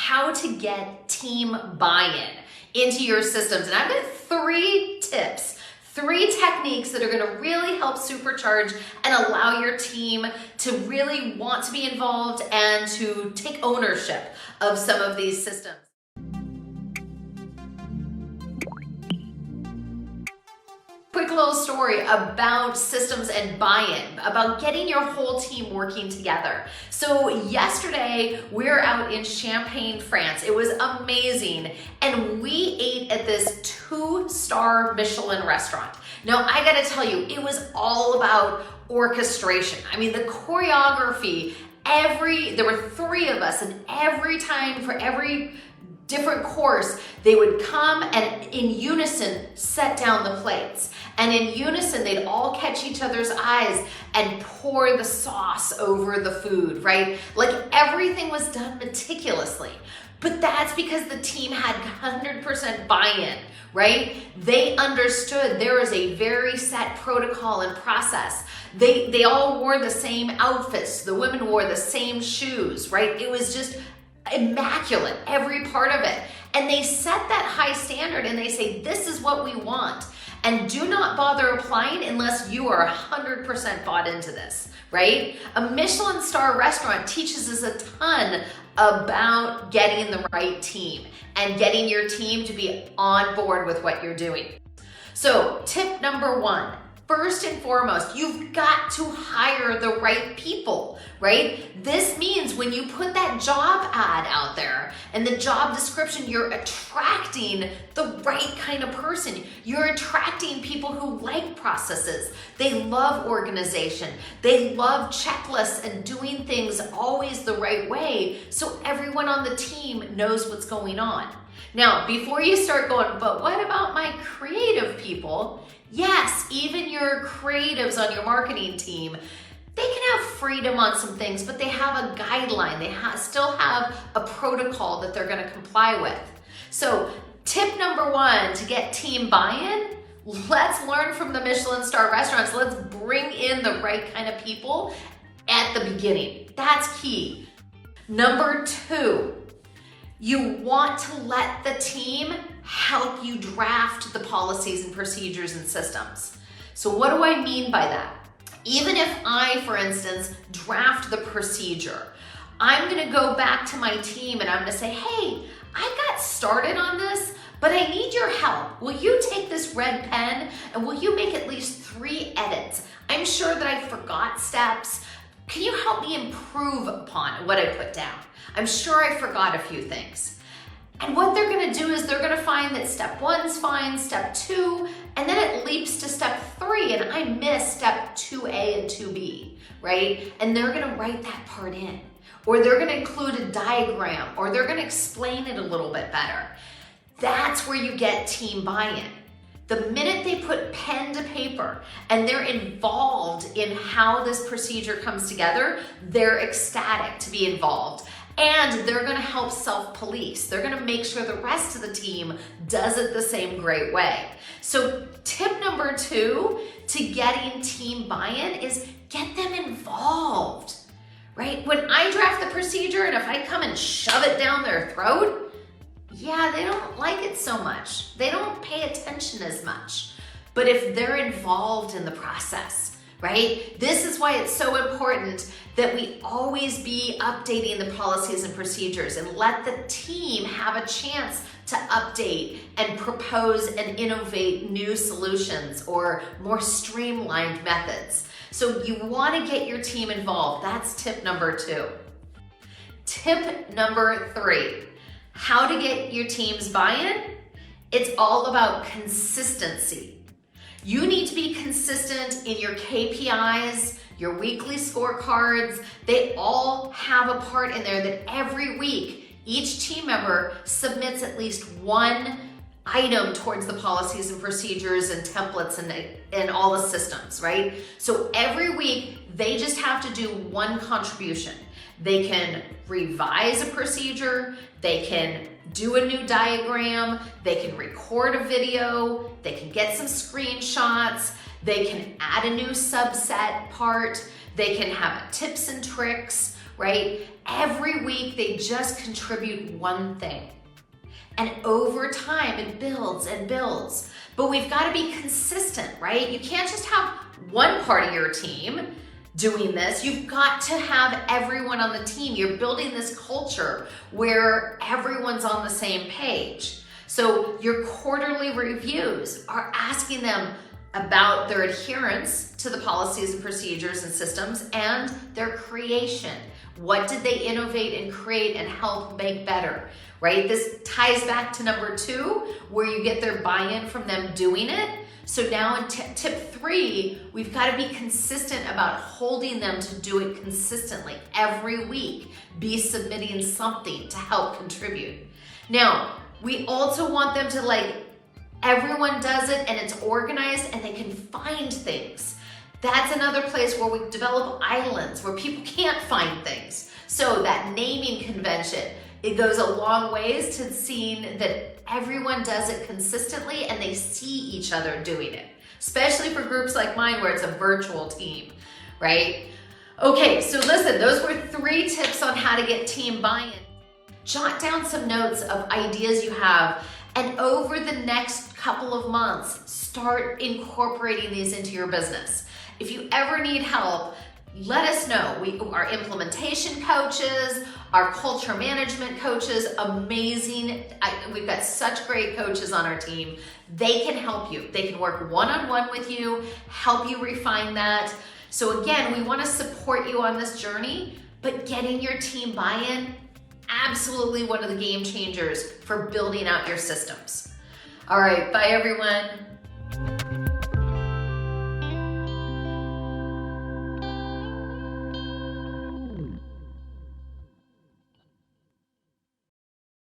how to get team buy-in into your systems. And I've got 3 tips, 3 techniques that are gonna really help supercharge and allow your team to really want to be involved and to take ownership of some of these systems. Quick little story about systems and buy-in, about getting your whole team working together. So yesterday, we were out in Champagne, France. It was amazing. And we ate at this 2-star Michelin restaurant. Now, I gotta tell you, it was all about orchestration. I mean, the choreography, there were 3 of us, and every time for every different course, they would come and in unison set down the plates. And in unison, they'd all catch each other's eyes and pour the sauce over the food, right? Like everything was done meticulously. But that's because the team had 100% buy-in, right? They understood there was a very set protocol and process. They all wore the same outfits. The women wore the same shoes, right? It was just immaculate, every part of it. And they set that high standard and they say, this is what we want. And do not bother applying unless you are 100% bought into this, right? A Michelin star restaurant teaches us a ton about getting the right team and getting your team to be on board with what you're doing. So tip number 1, first and foremost, you've got to hire the right people, right? This means when you put that job ad out there and the job description, you're attracting the right kind of person. You're attracting people who like processes. They love organization. They love checklists and doing things always the right way so everyone on the team knows what's going on. Now, before you start going, but what about my creative people? Yes, even your creatives on your marketing team, they can have freedom on some things, but they have a guideline. They still have a protocol that they're going to comply with. So tip number 1 to get team buy-in, let's learn from the Michelin star restaurants. Let's bring in the right kind of people at the beginning. That's key. Number 2, you want to let the team help you draft the policies and procedures and systems. So what do I mean by that? Even if I, for instance, draft the procedure, I'm gonna go back to my team and I'm gonna say, hey, I got started on this, but I need your help. Will you take this red pen and will you make at least 3 edits? I'm sure that I forgot steps. Can you help me improve upon what I put down? I'm sure I forgot a few things. And what they're gonna do is they're gonna find that step 1's fine, step 2, and then it leaps to step 3, and I miss step 2A and 2B, right? And they're gonna write that part in, or they're gonna include a diagram, or they're gonna explain it a little bit better. That's where you get team buy-in. The minute they put pen to paper and they're involved in how this procedure comes together, they're ecstatic to be involved. And they're gonna help self-police. They're gonna make sure the rest of the team does it the same great way. So tip number 2 to getting team buy-in is get them involved, right? When I draft the procedure and if I come and shove it down their throat, yeah, they don't like it so much. They don't pay attention as much. But if they're involved in the process, right? This is why it's so important that we always be updating the policies and procedures and let the team have a chance to update and propose and innovate new solutions or more streamlined methods. So you want to get your team involved. That's tip number 2. Tip number 3, how to get your team's buy-in? It's all about consistency. You need to be consistent in your KPIs, your weekly scorecards. They all have a part in there that every week, each team member submits at least 1 item towards the policies and procedures and templates and all the systems, right? So every week, they just have to do 1 contribution. They can revise a procedure, they can do a new diagram, they can record a video, they can get some screenshots, they can add a new subset part, they can have tips and tricks, right? Every week they just contribute one thing. And over time, it builds and builds. But we've got to be consistent, right? You can't just have one part of your team doing this. You've got to have everyone on the team. You're building this culture where everyone's on the same page. So your quarterly reviews are asking them about their adherence to the policies and procedures and systems and their creation. What did they innovate and create and help make better, right? This ties back to number 2, where you get their buy-in from them doing it. So now in tip 3, we've got to be consistent about holding them to do it consistently every week. Be submitting something to help contribute. Now, we also want them to everyone does it and it's organized and they can find things. That's another place where we develop islands where people can't find things. So that naming convention, it goes a long ways to seeing that everyone does it consistently and they see each other doing it, especially for groups like mine where it's a virtual team, right? Okay, so listen, those were 3 tips on how to get team buy-in. Jot down some notes of ideas you have, and over the next couple of months, start incorporating these into your business. If you ever need help, let us know. We are implementation coaches, our culture management coaches, amazing. We've got such great coaches on our team. They can help you. They can work one-on-one with you, help you refine that. So again, we want to support you on this journey, but getting your team buy-in, absolutely one of the game changers for building out your systems. All right, bye everyone.